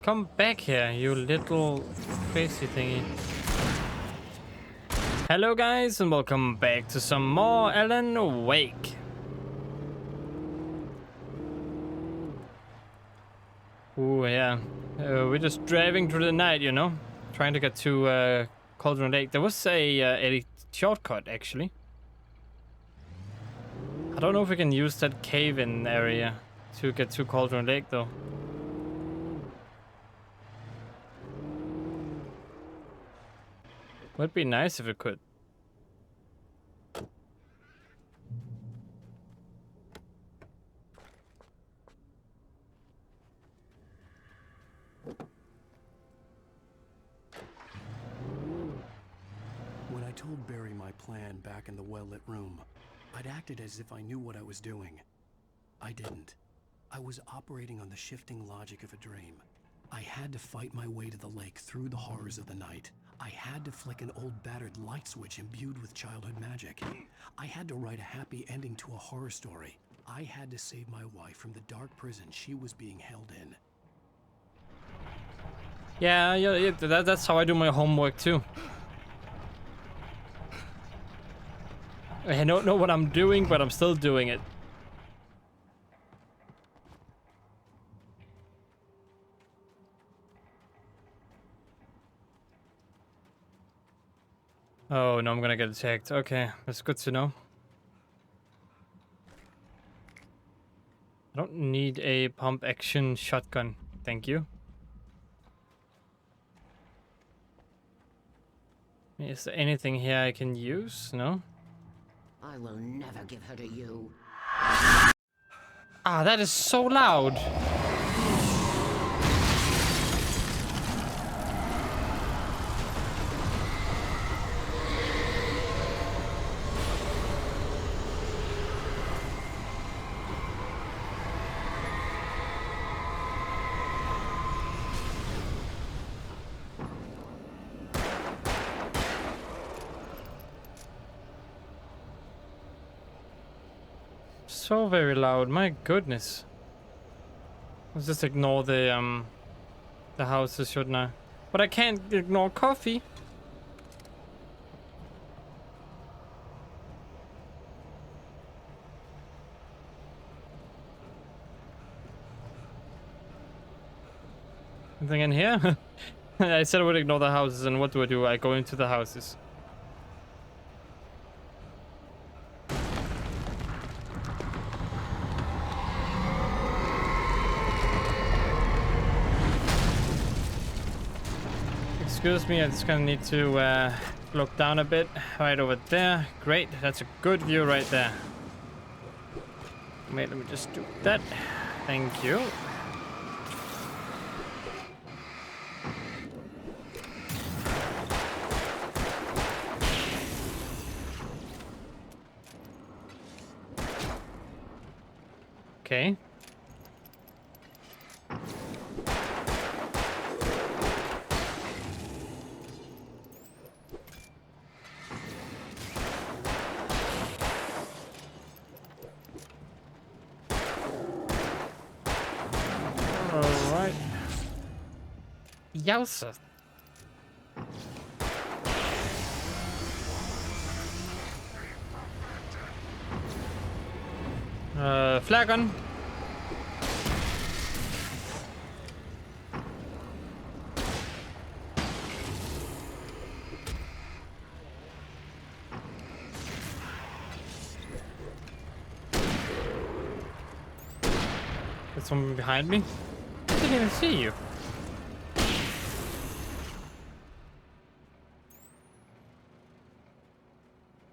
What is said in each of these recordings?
Come back here, you little crazy thingy. Hello guys, and welcome back to some more Alan Wake. Ooh, yeah. We're just driving through the night, you know? Trying to get to Cauldron Lake. There was a shortcut, actually. I don't know if we can use that cave-in area to get to Cauldron Lake, though. Would be nice if it could. When I told Barry my plan back in the well-lit room, I'd acted as if I knew what I was doing. I didn't. I was operating on the shifting logic of a dream. I had to fight my way to the lake through the horrors of the night. I had to flick an old battered light switch imbued with childhood magic. I had to write a happy ending to a horror story. I had to save my wife from the dark prison she was being held in. Yeah, that's how I do my homework, too. I don't know what I'm doing, but I'm still doing it. Oh, no, I'm gonna get attacked. Okay, that's good to know. I don't need a pump action shotgun. Thank you. Is there anything here I can use? No? I will never give her to you. Ah, that is so loud. So very loud, my goodness. Let's just ignore the houses, shouldn't I? But I can't ignore coffee. Anything in here? I said I would ignore the houses, and what do? I go into the houses. Excuse me, I just gonna need to look down a bit. Right over there. Great, that's a good view right there. Wait, let me just do that. Thank you. Okay. Alright. Yowza. Flare gun. There's someone behind me. I didn't even see you.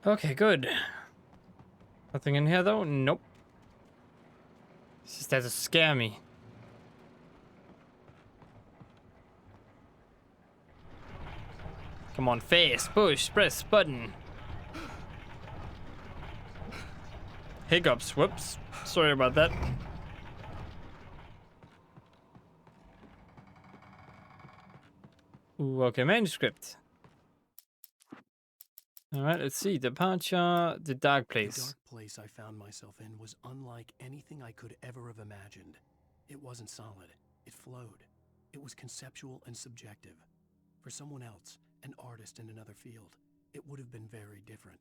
Okay, good. Nothing in here though? Nope. It's just there to scare me. Come on, face, push, press button. Hiccups, whoops. Sorry about that. Ooh, okay, manuscript. Alright, let's see. Departure, the dark place. The dark place I found myself in was unlike anything I could ever have imagined. It wasn't solid. It flowed. It was conceptual and subjective. For someone else, an artist in another field, it would have been very different.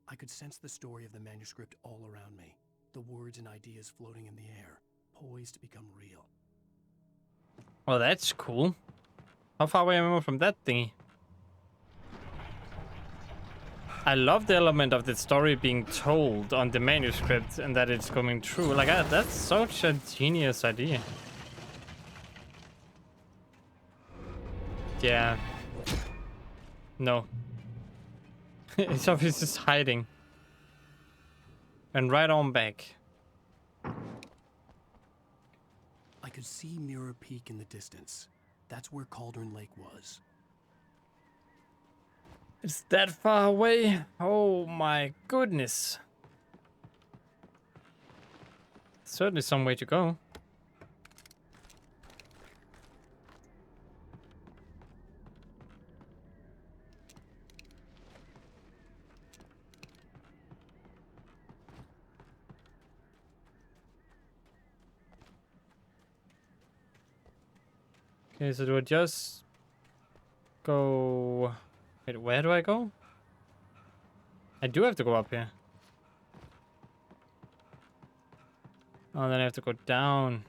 I could sense the story of the manuscript all around me, the words and ideas floating in the air, poised to become real. Well, that's cool. How far away am I from that thingy? I love the element of the story being told on the manuscript and that it's coming true. Like, that's such a genius idea. Yeah. No. It's obviously just hiding. And right on back. I could see Mirror Peak in the distance. That's where Cauldron Lake was. It's that far away? Oh my goodness. Certainly some way to go. Okay, so do I just go... Wait, where do I go? I do have to go up here. Oh, then I have to go down.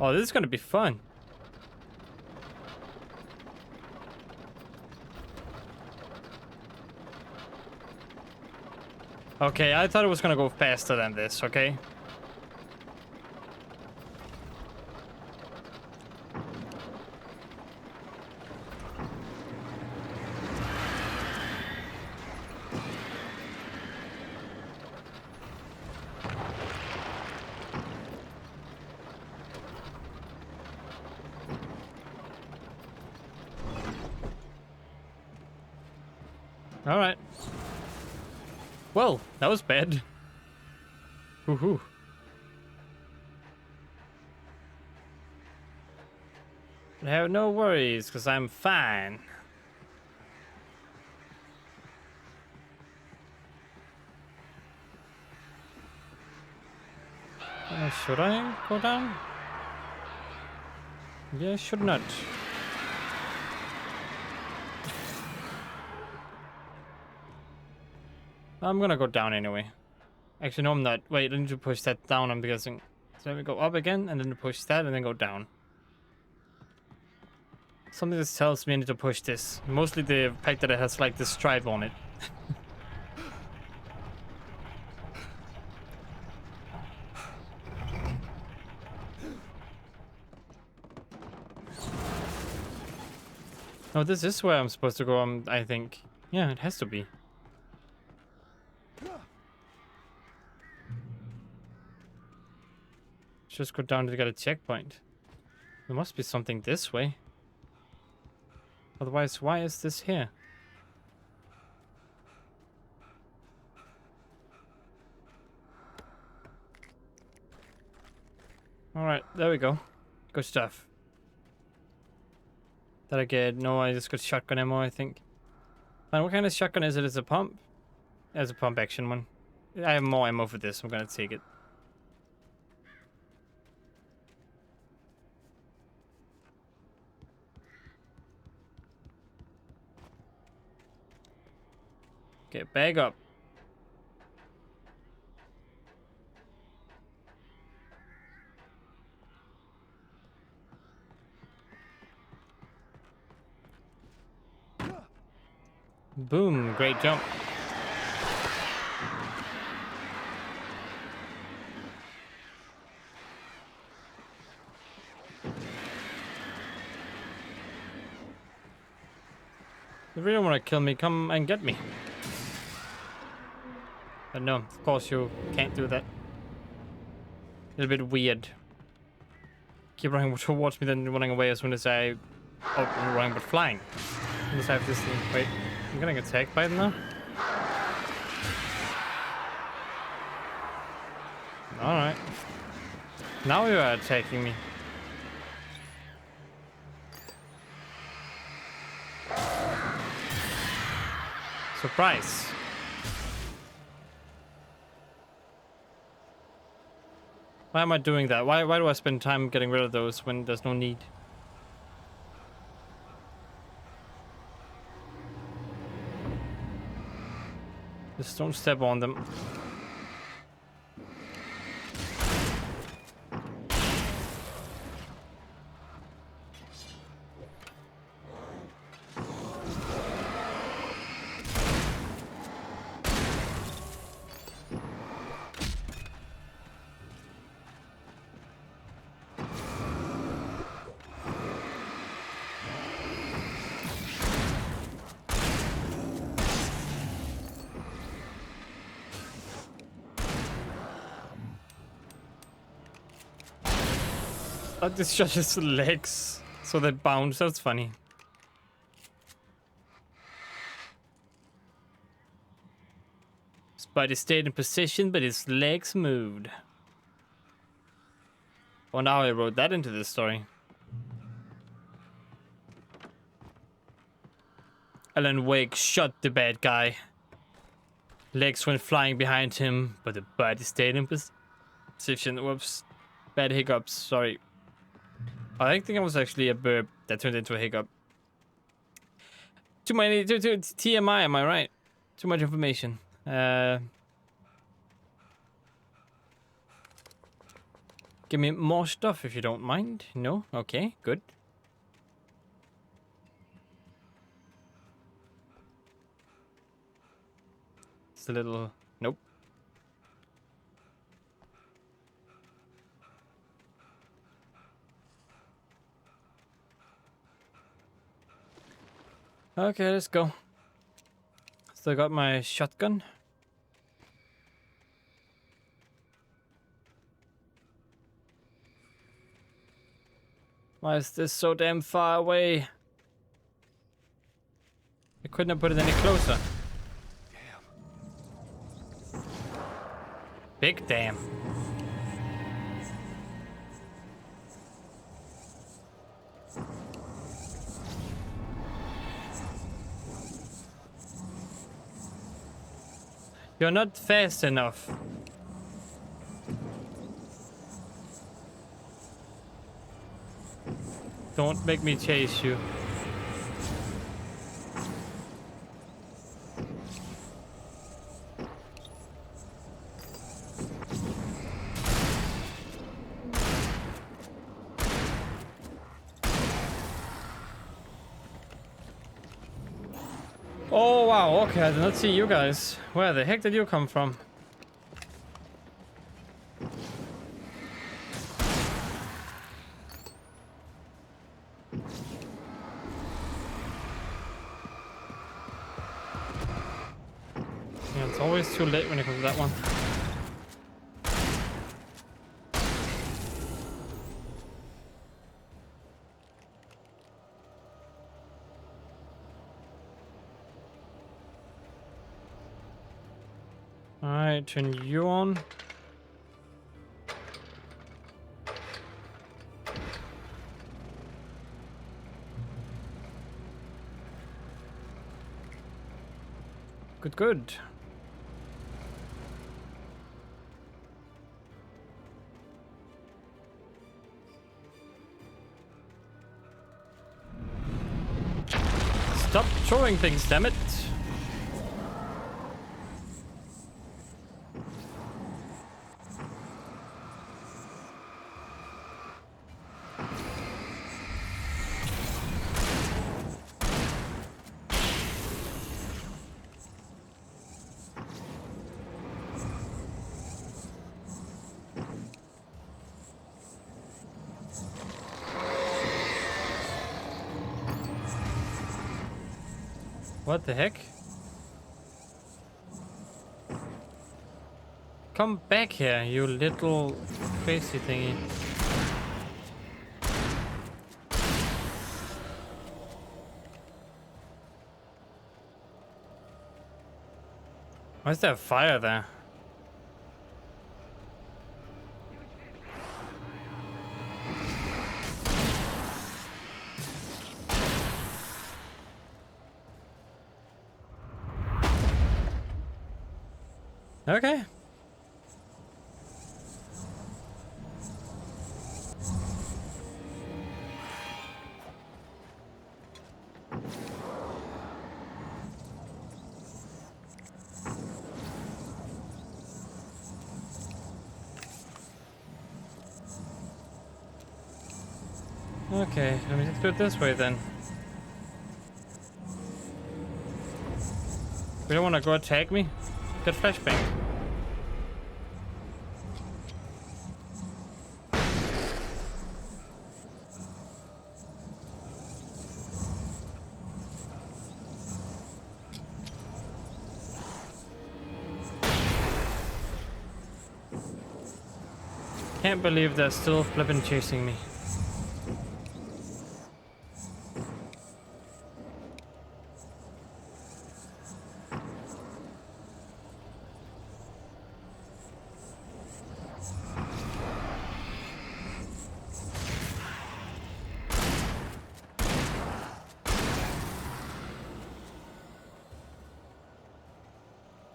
Oh, this is gonna be fun. Okay, I thought it was gonna go faster than this, okay? All right. Well, that was bad. Woohoo. I have no worries, because I'm fine. Should I go down? Yeah, should not. I'm gonna go down anyway. Actually, no, I'm not. Wait, I need to push that down. I'm guessing. So let me go up again, and then push that, and then go down. Something just tells me I need to push this. Mostly the fact that it has like this stripe on it. Oh, this is where I'm supposed to go, I think. Yeah, it has to be. Just go down to get a checkpoint. There must be something this way. Otherwise, why is this here? Alright, there we go. Good stuff. Did I get... No, I just got shotgun ammo, I think. And what kind of shotgun is it? Is it a pump? It's a pump action one. I have more ammo for this. I'm gonna take it. Get back up. Boom, great jump. If you really want to kill me, come and get me. But no, of course you can't do that. A little bit weird. Keep running towards me, then running away as soon as I... Oh, I'm running but flying. Unless I have this thing. Wait, I'm getting attacked by them now? Alright. Now you are attacking me. Surprise. Why am I doing that? Why do I spend time getting rid of those when there's no need? Just don't step on them. This shot his legs so they bounce. That's funny. His body stayed in position, but his legs moved. Wonder how I wrote that into this story. Alan Wake shot the bad guy. Legs went flying behind him, but the body stayed in position. Whoops. Bad hiccups. Sorry. I think it was actually a burp that turned into a hiccup. Too many TMI, am I right? Too much information. Give me more stuff if you don't mind. No? Okay, good. It's a little... Nope. Okay, let's go. Still got my shotgun. Why is this so damn far away? I couldn't have put it any closer. Damn. Big damn. You're not fast enough. Don't make me chase you. Oh wow, okay, I did not see you guys. Where the heck did you come from? Yeah, it's always too late when it comes to that one. Alright, turn you on. Good, good. Stop throwing things, damn it. What the heck? Come back here, you little crazy thingy. Why is there fire there? Okay. Okay, let me just do it this way then. We don't want to go attack me. Get flashbang. Can't believe they're still flipping chasing me.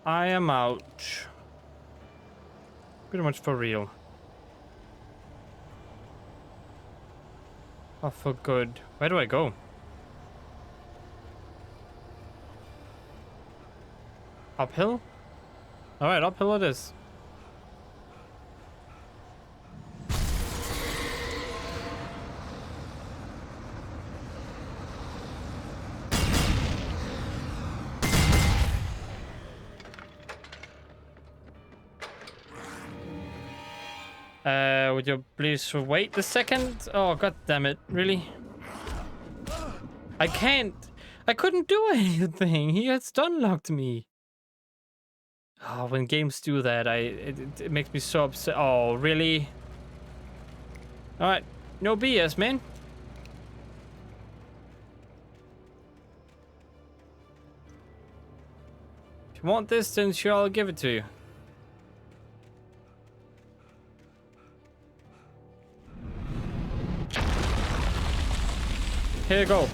I am out. Pretty much for real. Oh, for good. Where do I go? Uphill? Alright, uphill it is. Would you please wait a second? Oh, god damn it. Really? I can't. I couldn't do anything. He had stun locked me. Oh, when games do that, it makes me so upset. Oh, really? Alright. No BS, man. If you want this, then sure, I'll give it to you. Here you go.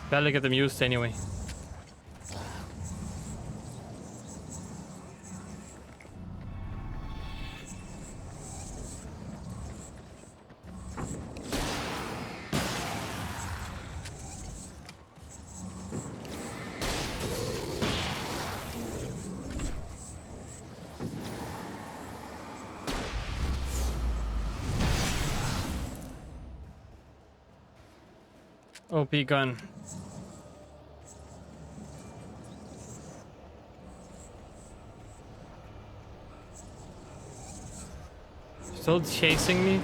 Barely get them used anyway. OP gun. Still chasing me?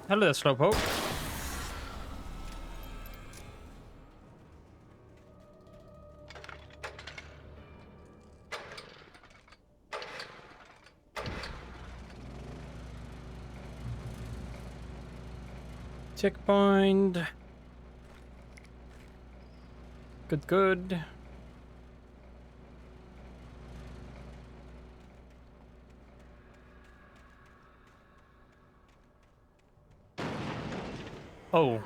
Hello there, Slowpoke. Checkpoint. Good, good. Oh.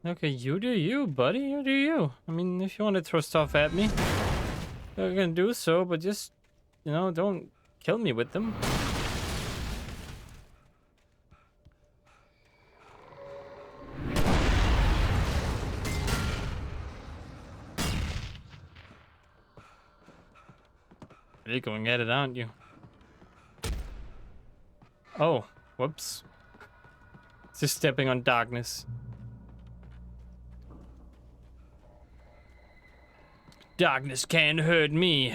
Okay, you do you, buddy. You do you. I mean, if you want to throw stuff at me, you're gonna do so, but just, you know, don't kill me with them. You're going at it, aren't you? Oh, whoops. Just stepping on darkness. Darkness can't hurt me.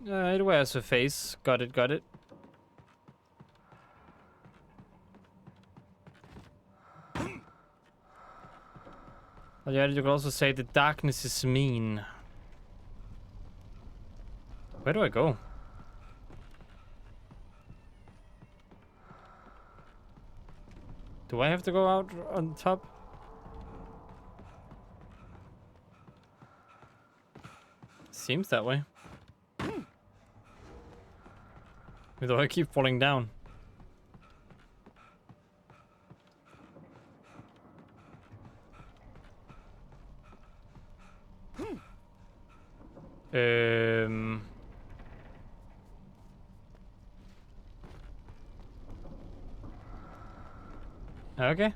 It wears a face. Got it, got it. But yeah, you could also say the darkness is mean. Where do I go? Do I have to go out on top? Seems that way. Though I keep falling down. Okay.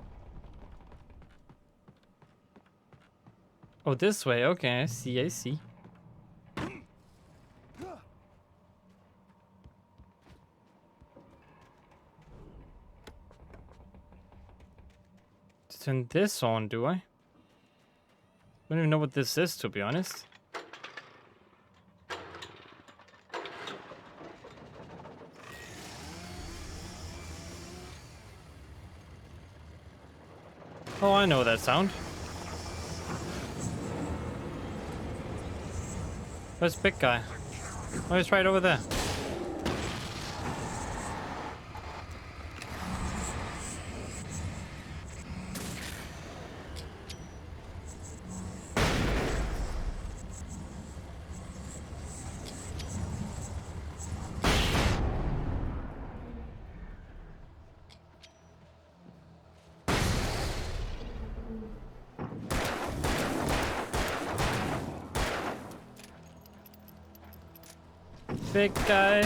Oh, this way. Okay, I see, I see. Turn this on, do I? I don't even know what this is, to be honest. Oh, I know that sound. Where's big guy? Oh, he's right over there. Big guy.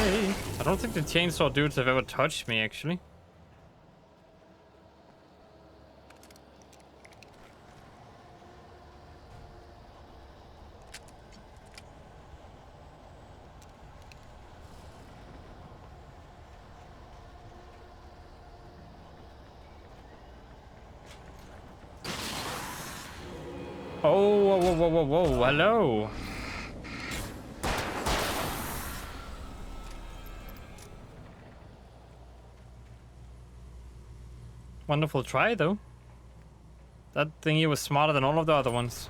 I don't think the chainsaw dudes have ever touched me, actually. Oh, whoa, whoa, whoa, whoa, whoa, hello. Wonderful try, though. That thingy was smarter than all of the other ones.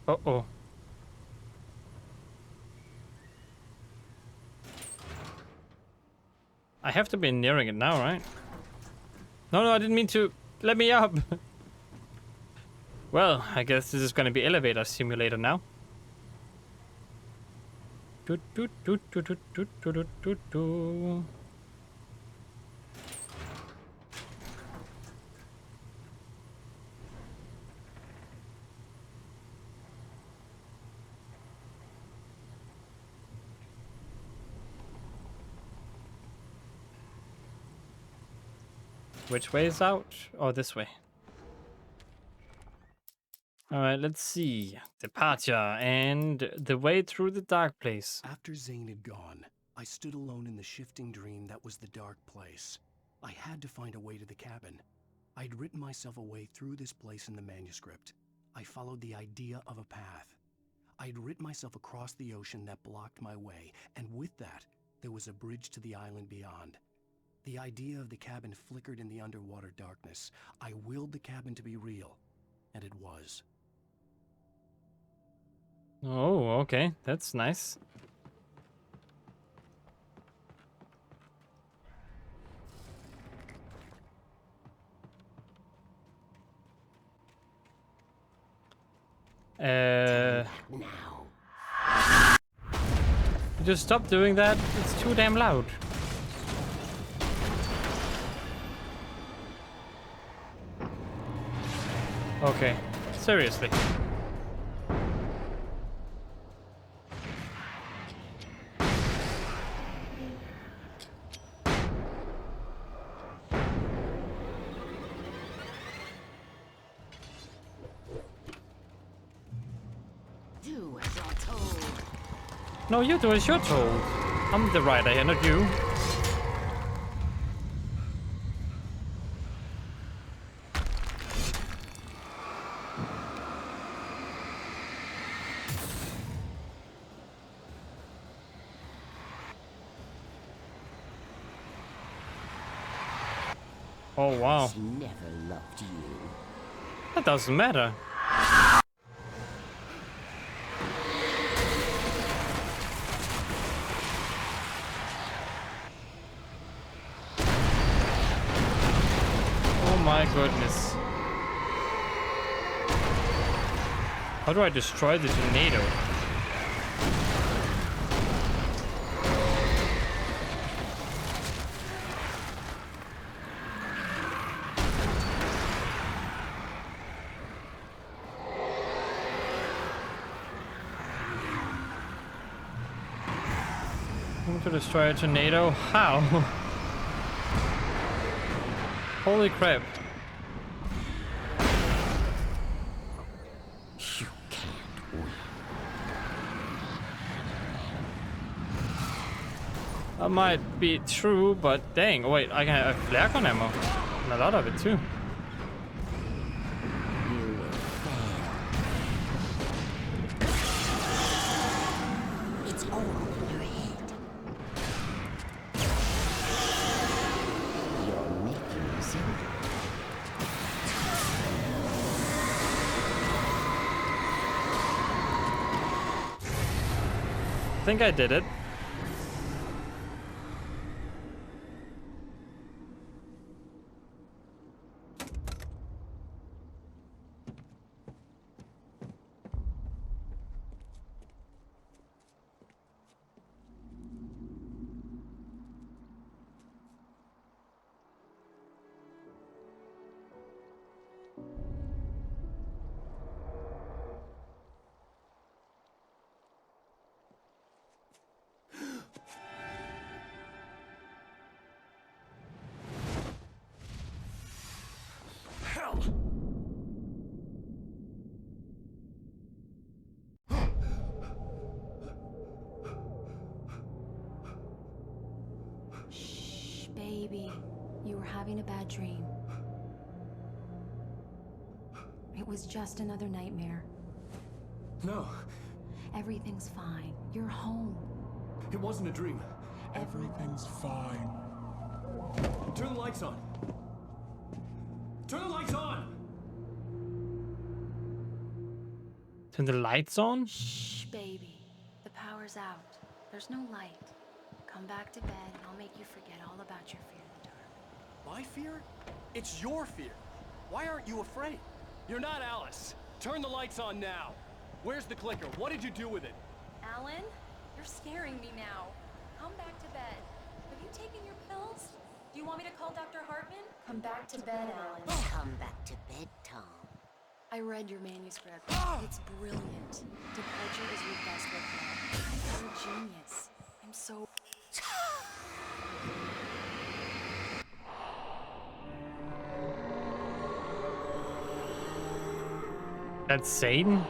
Uh-oh. I have to be nearing it now, right? No, I didn't mean to. Let me up. Well, I guess this is going to be elevator simulator now. Which way is out? Oh, this way. Alright, let's see. Departure and the way through the dark place. After Zane had gone, I stood alone in the shifting dream that was the dark place. I had to find a way to the cabin. I'd written myself a way through this place in the manuscript. I followed the idea of a path. I'd written myself across the ocean that blocked my way, and with that, there was a bridge to the island beyond. The idea of the cabin flickered in the underwater darkness. I willed the cabin to be real, and it was. Oh, okay. That's nice. Now. Just stop doing that. It's too damn loud. Okay. Seriously. Do as you're told. No, you do as you're told. I'm the writer here, not you. Oh wow. has never loved you. That doesn't matter. Oh my goodness. How do I destroy the tornado? To destroy a tornado? How? Holy crap. You can't win. That might be true, but dang. Oh, wait, I can have flare gun ammo. And a lot of it too. You will fail. It's all in your head. You're making yourself. I think I did it. Shh, baby. You were having a bad dream. It was just another nightmare. No, Everything's fine. You're home. it wasn't a dream. Everything's fine. Turn the lights on. Turn the lights on! Turn the lights on? Shh, baby. The power's out. There's no light. Come back to bed and I'll make you forget all about your fear in the dark. My fear? It's your fear. Why aren't you afraid? You're not Alice. Turn the lights on now. Where's the clicker? What did you do with it? Alan, you're scaring me now. Come back to bed. Have you taken your pills? Do you want me to call Dr. Hartman? Come back to bed, Alan. Come back to bed, Tom. I read your manuscript. It's brilliant. Departure is your best work now. You're a genius. I'm so... That's Satan?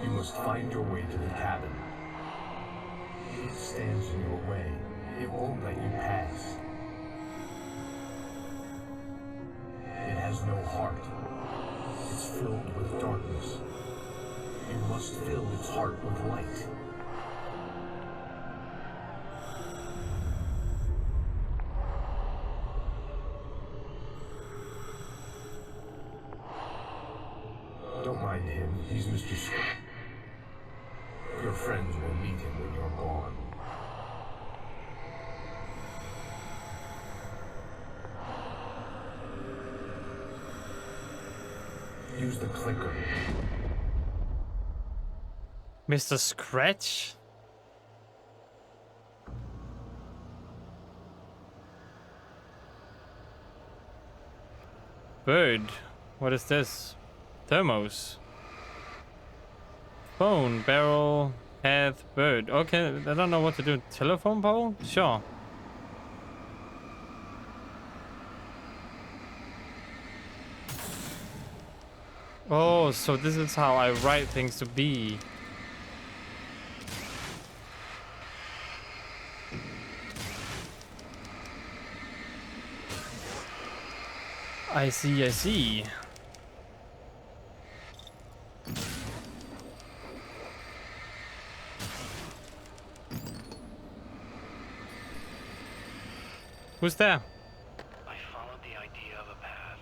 You must find your way to the cabin. It stands in your way. It won't let you pass. It has no heart. It's filled with darkness. You must fill its heart with light. Don't mind him. He's Mr. Scott. Your friends will meet him when you're gone. Use the clicker. Mr. Scratch? Bird. What is this? Thermos. Phone, barrel, path, bird. Okay, I don't know what to do. Telephone pole? Sure. Oh, so this is how I write things to be. I see, I see. Who's there? I followed the idea of a path.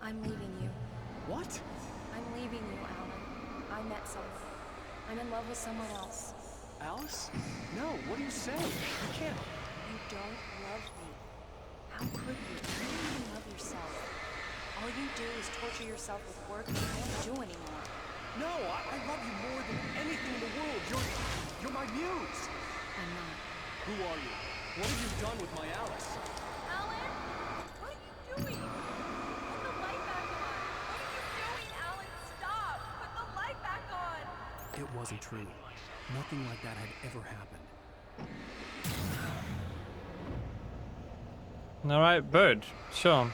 I'm leaving you. What? I'm leaving you, Alan. I met someone. I'm in love with someone else. Alice? No, what are you saying? You can't. You don't love me. How could you? You don't even love yourself. All you do is torture yourself with work you can't do anymore. No, I love you more than anything in the world. You're my muse. I'm not. Who are you? What have you done with my Alice? Alan? What are you doing? Put the light back on. What are you doing, Alan? Stop! Put the light back on! It wasn't true. Nothing like that had ever happened. All right, bird. Sure.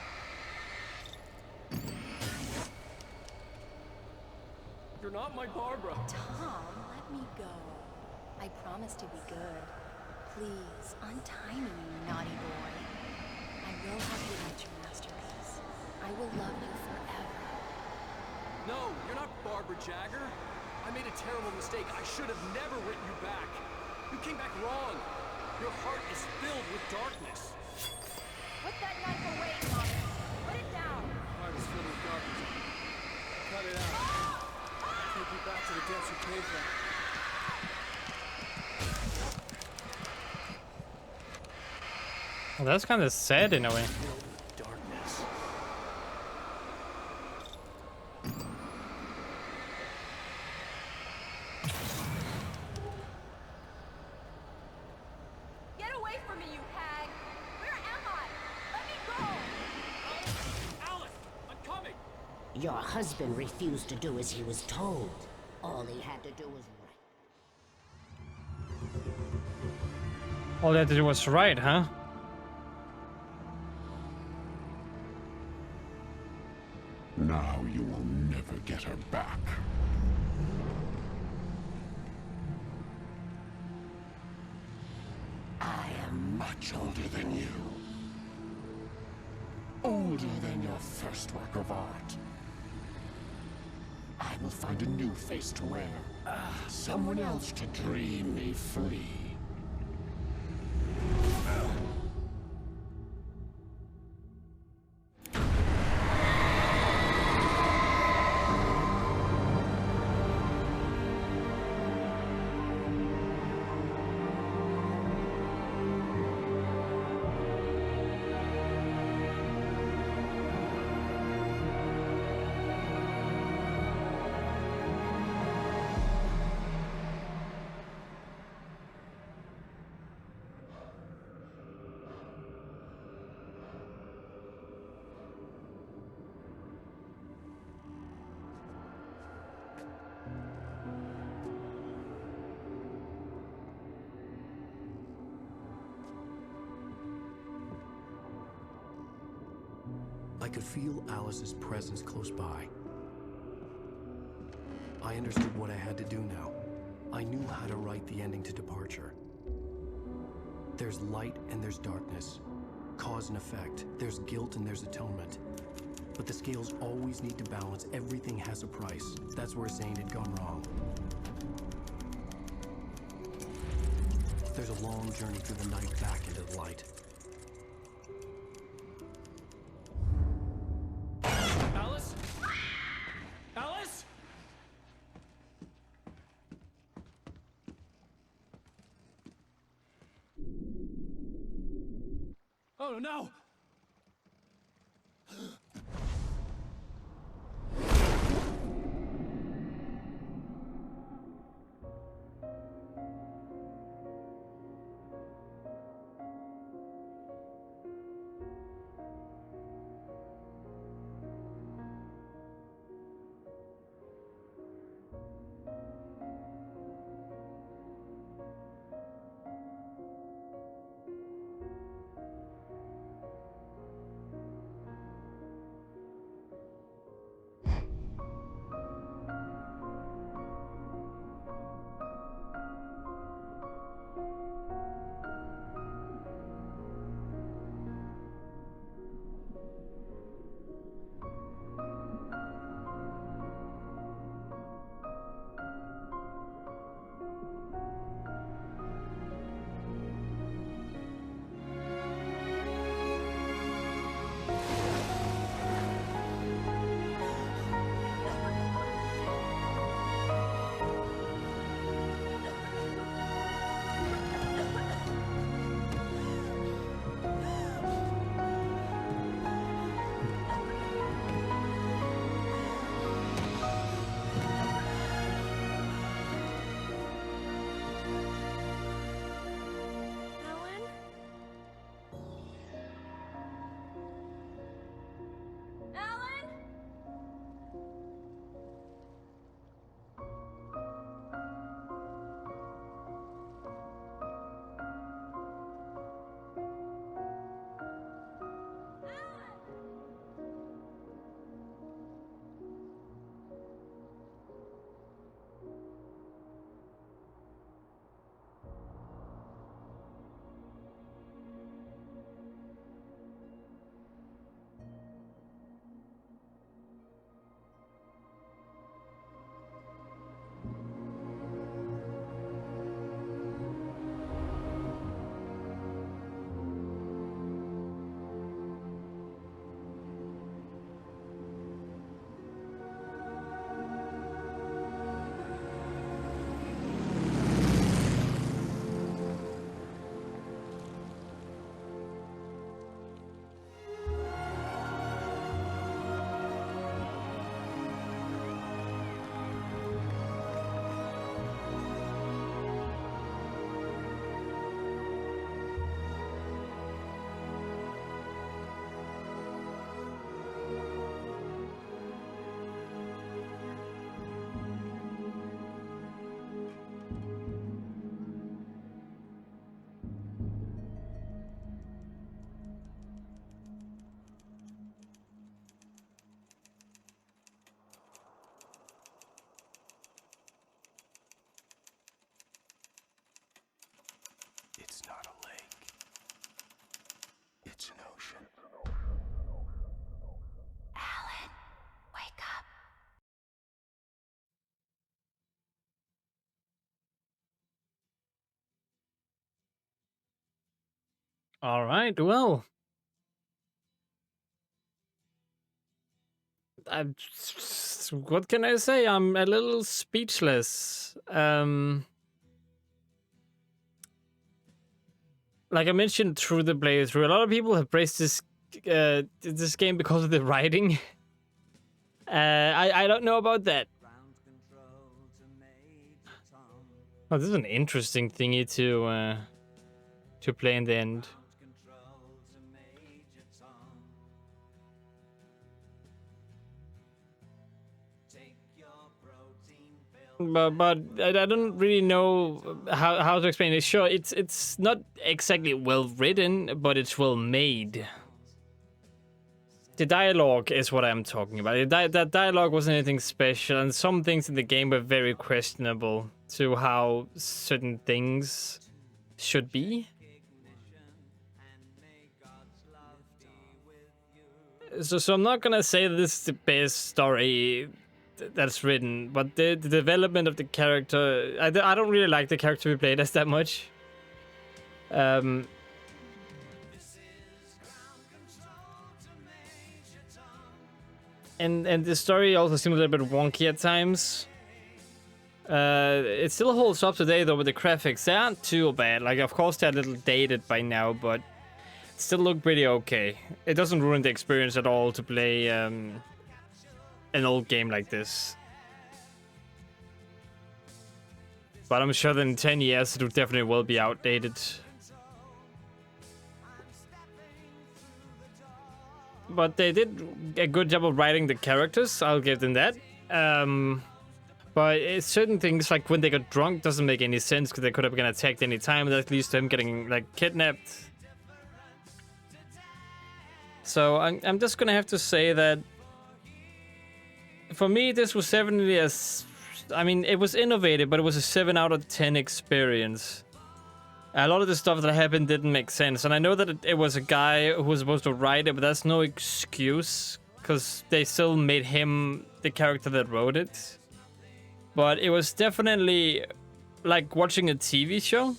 You're not my Barbara. Tom, let me go. I promise to be good. Please, untie me, you naughty boy. I will help you write your masterpiece. I will love you forever. No, you're not Barbara Jagger. I made a terrible mistake. I should have never written you back. You came back wrong. Your heart is filled with darkness. Put that knife away, Thomas. Put it down. Heart is filled with darkness. Cut it out. Take you back to the depths you came from. Well, that's kind of sad in a way. Filled with darkness. Get away from me, you hag. Where am I? Let me go. Alice! I'm coming! Your husband refused to do as he was told. All he had to do was write. All they had to do was right, huh? Now you will never get her back. I am much older than you. Older than your first work of art. I will find a new face to wear. Someone else to dream me free. I could feel Alice's presence close by. I understood what I had to do now. I knew how to write the ending to Departure. There's light and there's darkness. Cause and effect. There's guilt and there's atonement. But the scales always need to balance. Everything has a price. That's where Zane had gone wrong. There's a long journey through the night back into the light. Alice? Alice? Oh no! All right, well. What can I say? I'm a little speechless. Like I mentioned through the playthrough, a lot of people have praised this game because of the writing. I don't know about that. Oh, this is an interesting thingy to play in the end. But I don't really know how to explain it. Sure, it's not exactly well written, but it's well made. The dialogue is what I'm talking about. That dialogue wasn't anything special, and some things in the game were very questionable to how certain things should be. So I'm not gonna say that this is the best story that's written, but the development of the character, I don't really like the character we played as that much. And the story also seems a little bit wonky at times. It still holds up today though with the graphics. They aren't too bad. Like, of course they're a little dated by now, but still look pretty okay. It doesn't ruin the experience at all to play an old game like this. But I'm sure that in 10 years it definitely will be outdated. But they did a good job of writing the characters, I'll give them that. But certain things, like when they got drunk, doesn't make any sense because they could have been attacked any time, and that leads to him getting like kidnapped. So I'm just gonna have to say that for me, this was definitely I mean, it was innovative, but it was a 7 out of 10 experience. A lot of the stuff that happened didn't make sense, and I know that it was a guy who was supposed to write it, but that's no excuse, because they still made him the character that wrote it. But it was definitely like watching a TV show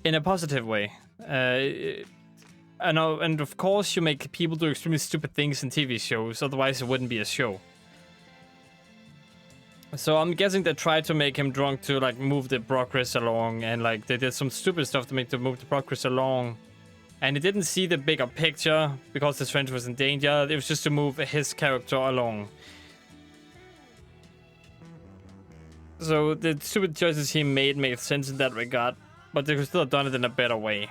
in a positive way. And of course you make people do extremely stupid things in TV shows, otherwise it wouldn't be a show. So I'm guessing they tried to make him drunk to like move the progress along, and like they did some stupid stuff to move the progress along. And he didn't see the bigger picture because his friend was in danger. It was just to move his character along. So the stupid choices he made sense in that regard, but they could still have done it in a better way.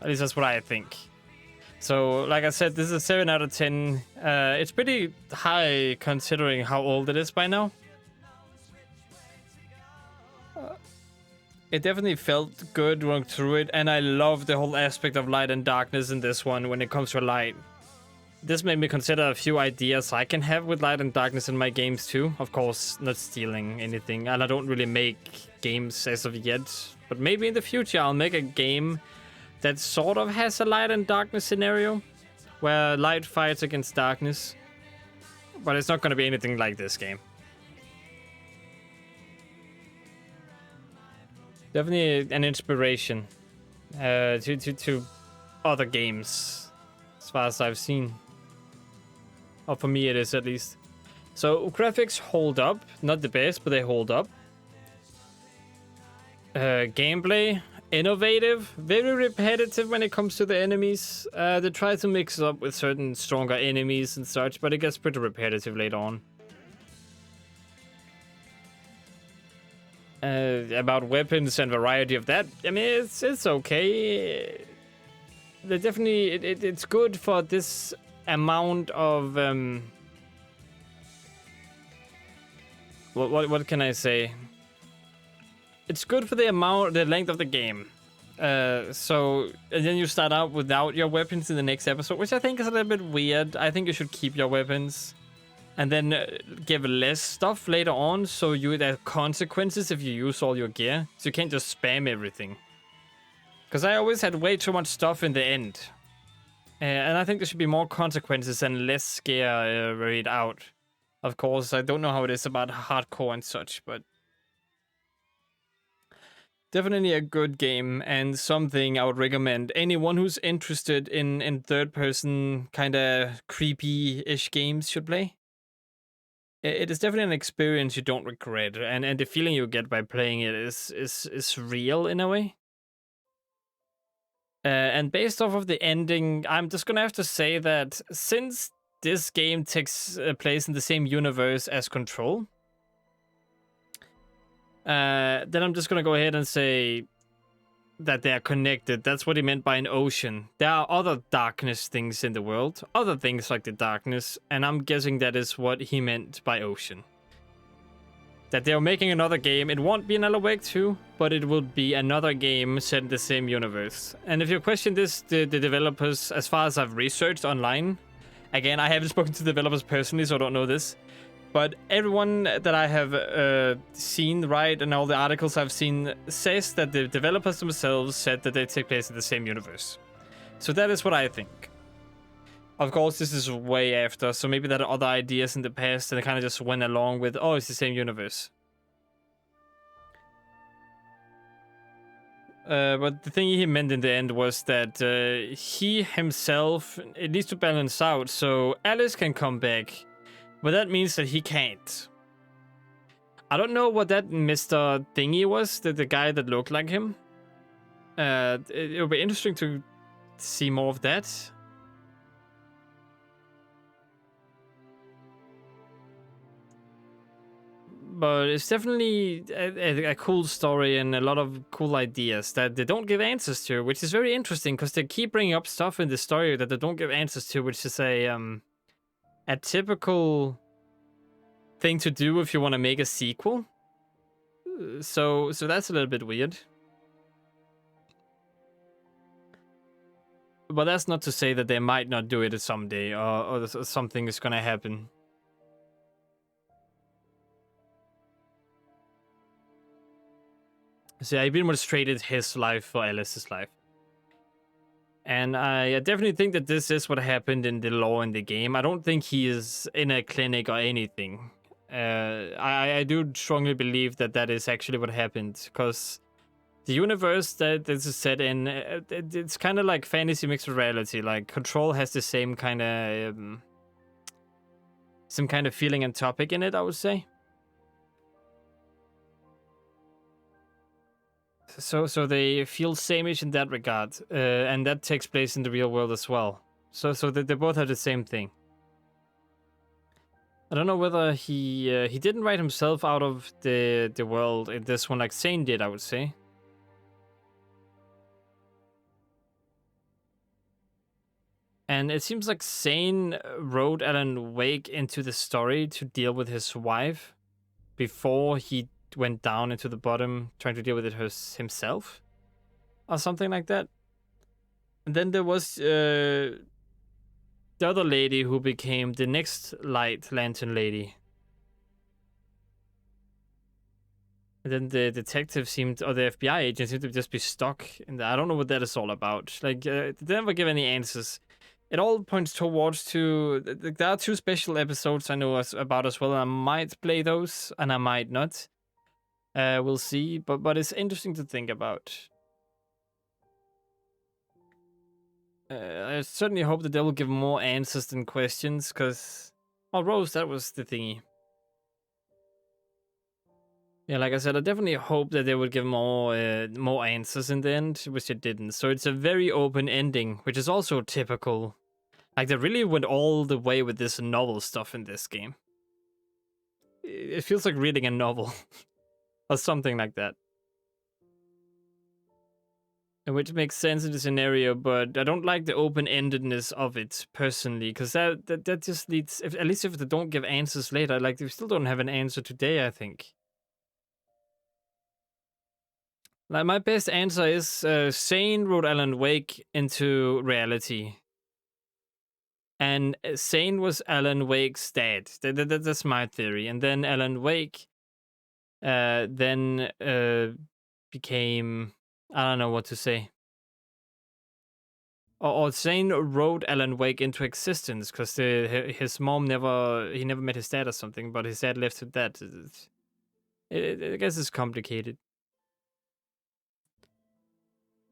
At least that's what I think. So, like I said, this is a 7 out of 10. It's pretty high considering how old it is by now. It definitely felt good going through it, and I love the whole aspect of light and darkness in this one when it comes to light. This made me consider a few ideas I can have with light and darkness in my games too. Of course, not stealing anything, and I don't really make games as of yet. But maybe in the future I'll make a game that sort of has a light and darkness scenario, where light fights against darkness. But it's not going to be anything like this game. Definitely an inspiration to other games, as far as I've seen. Or for me it is, at least. So graphics hold up, not the best, but they hold up. Gameplay, innovative, very repetitive when it comes to the enemies. They try to mix it up with certain stronger enemies and such, but it gets pretty repetitive later on. About weapons and variety of that, I mean, it's okay. They definitely it's good for this amount of what can I say? It's good for the length of the game. So and then you start out without your weapons in the next episode, which I think is a little bit weird. I think you should keep your weapons. And then give less stuff later on, so there are consequences if you use all your gear. So you can't just spam everything. Because I always had way too much stuff in the end. And I think there should be more consequences and less gear read out. Of course, I don't know how it is about hardcore and such, but... Definitely a good game and something I would recommend anyone who's interested in third person kind of creepy-ish games should play. It is definitely an experience you don't regret, and the feeling you get by playing it is real in a way. And based off of the ending, I'm just gonna have to say that since this game takes place in the same universe as Control, then I'm just gonna go ahead and say that they are connected. That's what he meant by an ocean. There are other darkness things in the world, other things like the darkness, and I'm guessing that is what he meant by ocean. That they are making another game. It won't be an Alan Wake 2, but it will be another game set in the same universe. And if you question this, the developers, as far as I've researched online, again, I haven't spoken to developers personally, so I don't know this. But everyone that I have seen, right, and all the articles I've seen says that the developers themselves said that they take place in the same universe. So that is what I think. Of course, this is way after, so maybe there are other ideas in the past and they kind of just went along with, oh, it's the same universe. But the thing he meant in the end was that he himself, it needs to balance out, so Alice can come back. But that means that he can't. I don't know what that Mr. Thingy was, the guy that looked like him. It would be interesting to see more of that. But it's definitely a cool story and a lot of cool ideas that they don't give answers to, which is very interesting because they keep bringing up stuff in the story that they don't give answers to, which is a typical thing to do if you want to make a sequel. So that's a little bit weird. But that's not to say that they might not do it someday or something is gonna happen. So I pretty much traded his life for Alice's life. And I definitely think that this is what happened in the lore in the game. I don't think he is in a clinic or anything. I do strongly believe that that is actually what happened. Because the universe that this is set in, it's kind of like fantasy mixed with reality. Like, Control has the same kind of... some kind of feeling and topic in it, I would say. So they feel sameish in that regard, and that takes place in the real world as well. So they both have the same thing. I don't know whether he didn't write himself out of the world in this one like Zane did, I would say. And it seems like Zane wrote Alan Wake into the story to deal with his wife before he went down into the bottom trying to deal with it himself or something like that. And then there was the other lady who became the next Light Lantern lady. And then the detective seemed, or the FBI agent seemed to just be stuck in I don't know what that is all about. Like, they never give any answers. It all points towards there are 2 special episodes I know about as well, and I might play those and I might not. We'll see, but it's interesting to think about. I certainly hope that they will give more answers than questions, because... Oh, Rose, that was the thingy. Yeah, like I said, I definitely hope that they would give more answers in the end, which they didn't. So it's a very open ending, which is also typical. Like, they really went all the way with this novel stuff in this game. It feels like reading a novel. Or something like that. Which makes sense in the scenario, but I don't like the open-endedness of it, personally. Because that just leads... at least if they don't give answers later, like, they still don't have an answer today, I think. Like, my best answer is Zane wrote Alan Wake into reality. And Zane was Alan Wake's dad. That's my theory. And then Alan Wake... then became, I don't know what to say. Or Zane wrote Alan Wake into existence because his mom never met his dad or something, but his dad left with that. I guess it's complicated.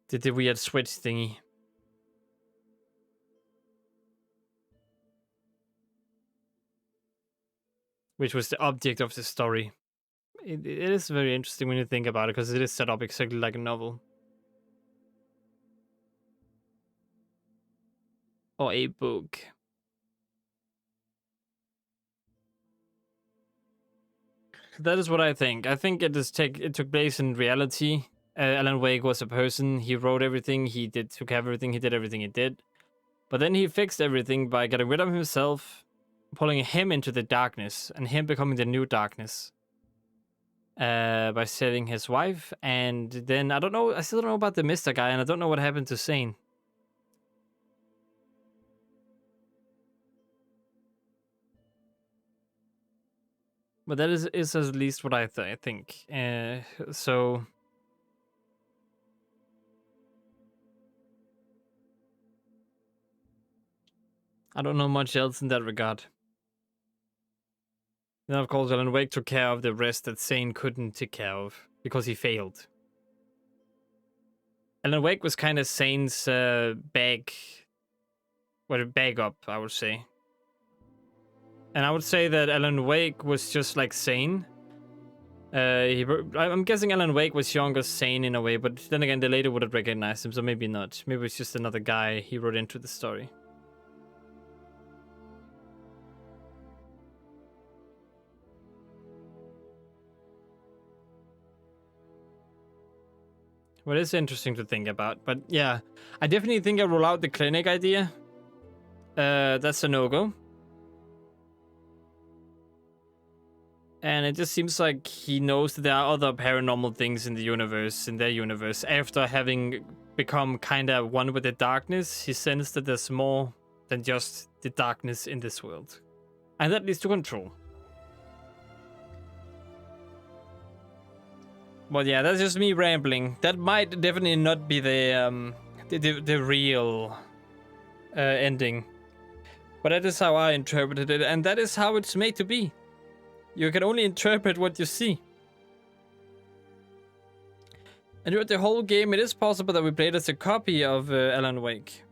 did the weird switch thingy. Which was the object of the story. It is very interesting when you think about it, because it is set up exactly like a novel. Or a book. That is what I think. I think it took place in reality. Alan Wake was a person. He wrote everything. He took everything. He did everything he did. But then he fixed everything by getting rid of himself, pulling him into the darkness, and him becoming the new darkness. By saving his wife, and then I still don't know about the Mr. guy, and I don't know what happened to Sane. But that is at least what I think. So I don't know much else in that regard. Then of course Alan Wake took care of the rest that Sane couldn't take care of because he failed. Alan Wake was kind of Sane's bag up, I would say. And I would say that Alan Wake was just like Sane. I'm guessing Alan Wake was younger Sane in a way, but then again, they later would have recognized him, so maybe not. Maybe it's just another guy he wrote into the story. Well, it's interesting to think about, but yeah, I definitely think I roll out the clinic idea. That's a no-go. And it just seems like he knows that there are other paranormal things in the universe, in their universe. After having become kind of one with the darkness, he sensed that there's more than just the darkness in this world. And that leads to control. But yeah, that's just me rambling. That might definitely not be the real ending. But that is how I interpreted it, and that is how it's made to be. You can only interpret what you see. And throughout the whole game, it is possible that we played as a copy of Alan Wake.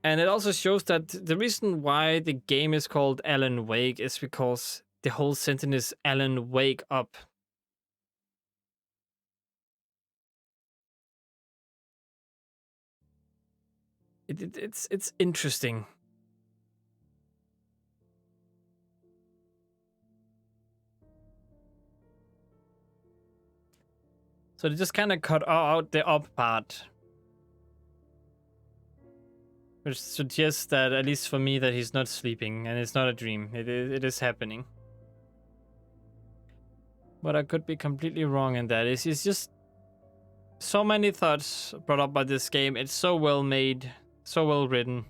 And it also shows that the reason why the game is called Alan Wake is because the whole sentence is Alan Wake Up. It's interesting. So they just kind of cut out the up part. Which suggests that, at least for me, that he's not sleeping and it's not a dream. It is happening. But I could be completely wrong in that. It's just so many thoughts brought up by this game. It's so well made, so well written.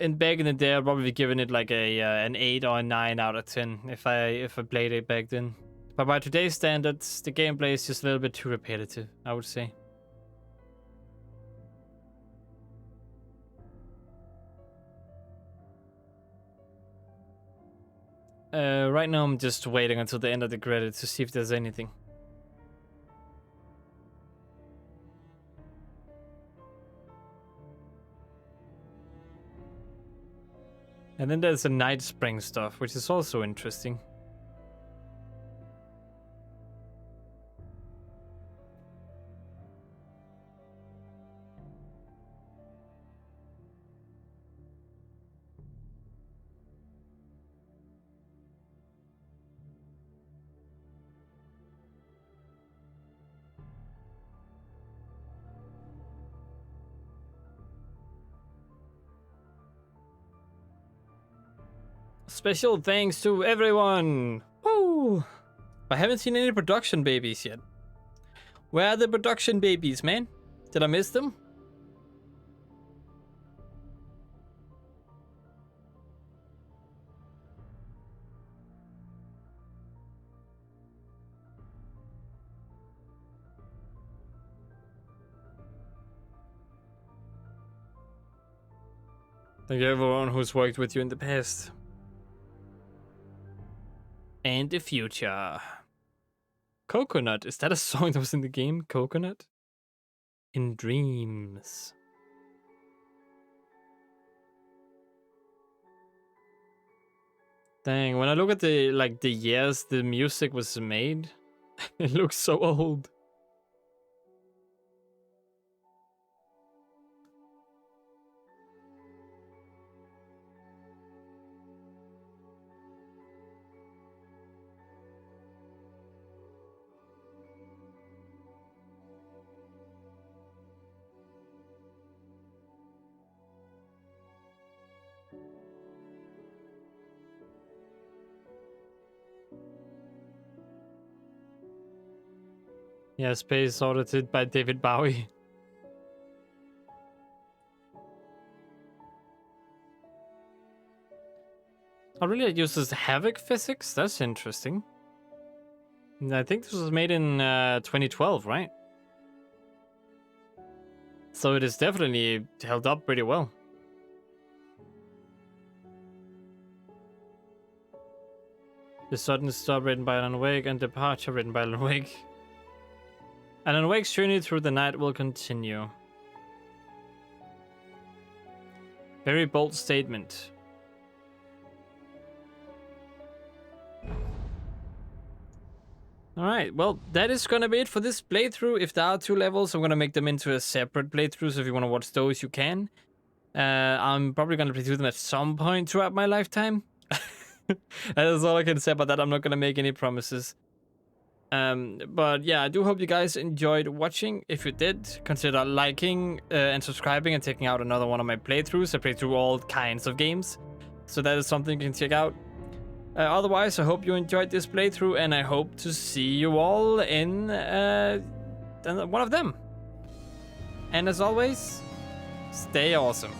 And back in the day, I'd probably given it like an 8 or a 9 out of 10 if I played it back then. But by today's standards, the gameplay is just a little bit too repetitive, I would say. Right now I'm just waiting until the end of the credits to see if there's anything. And then there's the Night Spring stuff, which is also interesting. Special thanks to everyone! Woo! I haven't seen any production babies yet. Where are the production babies, man? Did I miss them? Thank you everyone who's worked with you in the past. And the future. Coconut. Is that a song that was in the game? Coconut? In Dreams. Dang, when I look at the years the music was made, it looks so old. Yeah, Space audited by David Bowie. Oh, really? It uses Havoc physics? That's interesting. And I think this was made in 2012, right? So it is definitely held up pretty well. The Sudden Stop written by Alan Wake and Departure written by Alan Wake. Alan Wake's journey through the night will continue. Very bold statement. Alright, well, that is gonna be it for this playthrough. If there are 2 levels, I'm gonna make them into a separate playthrough, so if you wanna watch those, you can. I'm probably gonna play through them at some point throughout my lifetime. That is all I can say about that. I'm not gonna make any promises. But yeah, I do hope you guys enjoyed watching. If you did, consider liking and subscribing and checking out another one of my playthroughs. I play through all kinds of games, so that is something you can check out. Otherwise, I hope you enjoyed this playthrough, and I hope to see you all in one of them. And as always, stay awesome.